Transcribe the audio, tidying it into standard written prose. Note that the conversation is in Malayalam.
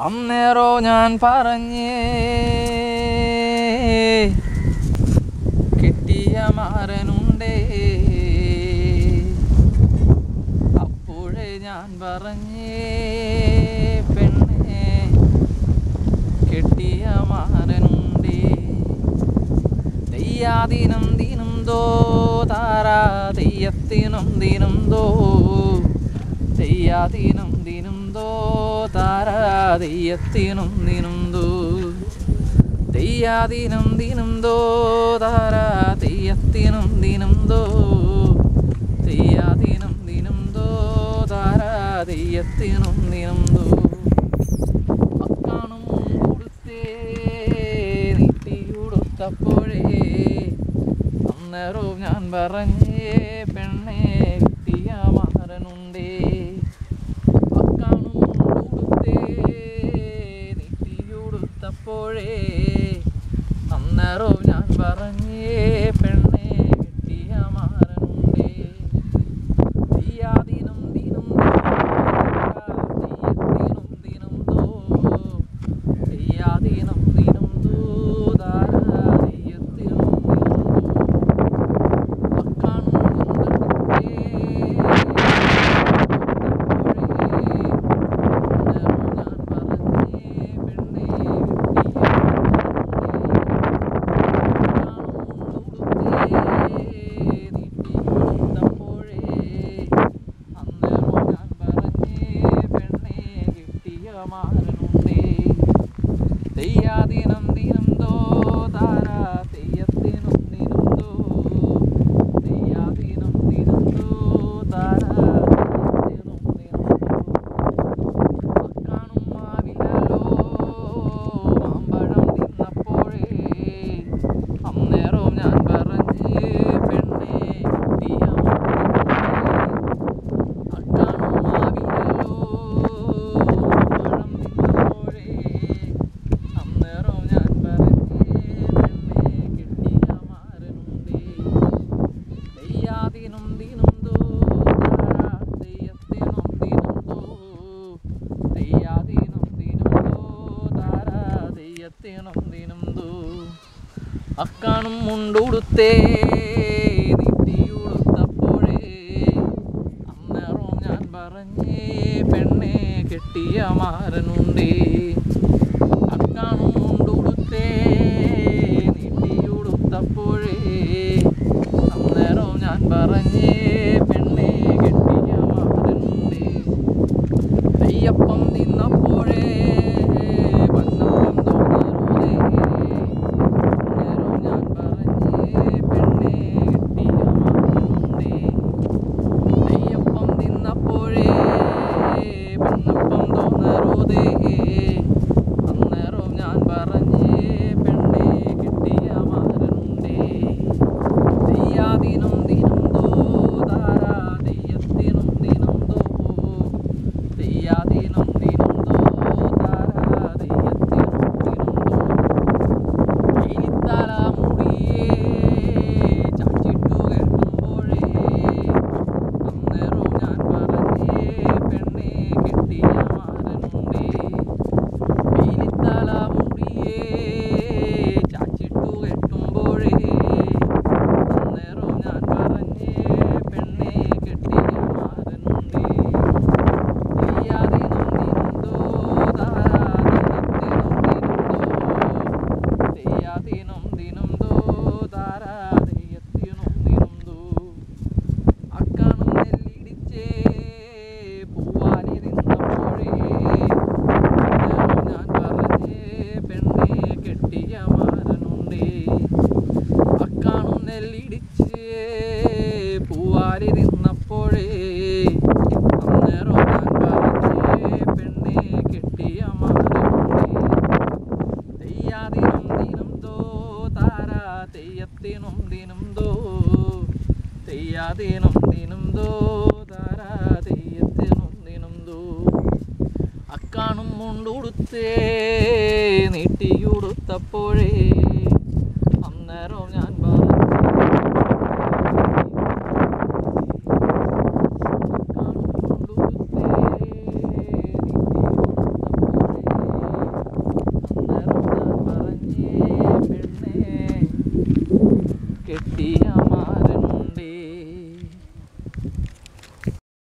അന്നേരോ ഞാൻ പറഞ്ഞേ കിട്ടിയ മാരനുണ്ടേ. അപ്പോഴേ ഞാൻ പറഞ്ഞേ പെണ്ണെ കിട്ടിയ മാരനുണ്ടേ. തെയ്യാദിനം ദിനം ദോ താരാ തെയ്യത്തിനും ദിനം ദോ. തെയ്യാദിനം ദിനം ദോ താരാ തെയ്യത്തിനും ദിനം ദോ. തെയ്യാദിനം ദിനം ദോ താരാ തെയ്യത്തിനും ദിനം ദോ. തെയ്യാദിനം ദിനം ദോ താരാ തെയ്യത്തിനും ദിനം ദോ. അക്കാണും കൊടുത്തേ നീട്ടിയുടുത്തപ്പോഴേ അന്നേരവും ഞാൻ പറഞ്ഞേ പെണ്ണെ കിട്ടിയ മാരനുണ്ടേ. അക്കാണും കൊടുത്തേ നീട്ടിയുടുത്തപ്പോഴേ അന്നേരവും ഞാൻ പറഞ്ഞേ പെണ്ണെ കിട്ടിയ മാരനുണ്ടേ. തെയ്യാദിനം ദിനം തെയ്യത്തിനും ദിനം ദോ. തെയ്യാദിനം ദിനം ദോ താരാ തെയ്യത്തിനും ദിനം ദോ. അക്കാണും കൊടുത്തേ തെയ്യാദിനം ദിനം ദോ താരാ തെയ്യത്തിനും ദിനം ദോ. തെയ്യാദിനം ദിനം ദോ താരാ തെയ്യത്തിനും ദിനം ദോ. അക്കാണും മാവിലല്ലോ മാമ്പഴം തിന്നപ്പോഴേ അന്നേരവും ഞാൻ പറഞ്ഞേ പെണ്ണെ കിട്ടിയ മാരനുണ്ടേ. അക്കാണും മാവിലല്ലോ മാമ്പഴം തിന്നപ്പോഴേ അന്നേരം ഞാൻ പറഞ്ഞേ പെണ്ണെ കിട്ടിയ മാരനുണ്ടേ. തെയ്യാദിനം ദിനം ദോ താരാ തെയ്യത്തിനും ദിനം ദോ. തെയ്യാദിനം ദിനം ദോ താരാ തെയ്യത്തിനും ദിനം ദോ. അക്കാണും മുണ്ടുടുത്തേ നീട്ടിയുടുത്തപ്പോഴേ അന്നേരം ഞാൻ പറഞ്ഞേ പെണ്ണെ കിട്ടിയ മാരനുണ്ടേ. അക്കാണും മുണ്ടുടുത്തേ നീട്ടിയുടുത്തപ്പോഴേ അന്നേരം ഞാൻ പറഞ്ഞേ പെണ്ണെ കിട്ടിയ മാരനുണ്ടേ. നെയ്യപ്പം തിന്നപ്പോഴേ വന്നപ്പം തോന്നരുതേ അന്നേരം ഞാൻ പറഞ്ഞേ പെണ്ണെ കിട്ടിയ മാരനുണ്ടേ. നെയ്യപ്പം തിന്നപ്പോഴേ വന്നപ്പം തോന്നരുതേ അന്നേരം ഞാൻ പറഞ്ഞേ പെണ്ണെ കിട്ടിയ മാരനുണ്ടേ. തെയ്യാദിനം ദിനം ദോ താരാ തെയ്യത്തിനും ദിനം ദോ. തെയ്യാദിനം ദിനം ദോ താരാ തെയ്യത്തിനും ദിനം ദോ. എലിത്തല മുടിയേ ചാച്ചിട്ടു കേട്ടുമ്പോഴേ അന്നേരം ഞാൻ പറഞ്ഞേ പെണ്ണെ കിട്ടിയ മാരനുണ്ടേ. എലിത്തല മുടിയേ ചാച്ചിട്ടു കെട്ടുമ്പോഴേ അന്നേരം ഞാൻ പറഞ്ഞേ പെണ്ണെ കിട്ടിയ മാരനുണ്ടേ. തെയ്യാദിനം ദിനം ദോ താരാ തെയ്യത്തിനും ദിനം ദോ. തെയ്യാദിനം ദിനം ദോ താരാ തെയ്യത്തിനും ദിനം ദോ. അക്കാണും നെല്ലിടിച്ചേ പൂവാലി തിന്നപ്പോഴേ അന്നേരം ഞാൻ പറഞ്ഞേ പെണ്ണെ കിട്ടിയ മാരനുണ്ടേ. അക്കാണും നെല്ലിടിച്ചേ പൂവാലി തിന്നപ്പോഴേ അന്നേരം ഞാൻ പറഞ്ഞേ പെണ്ണെ കിട്ടിയ മാരനുണ്ടേ. തെയ്യാദിനം ദിനം ദോ താരാ തെയ്യത്തിനും ദിനം ദോ. തെയ്യാദിനം ദിനം ദോ താരാ തെയ്യത്തിനും ദിനം ദോ. അക്കാണും മുണ്ടുടുത്തേ നീട്ടിയുടുത്തപ്പോഴേ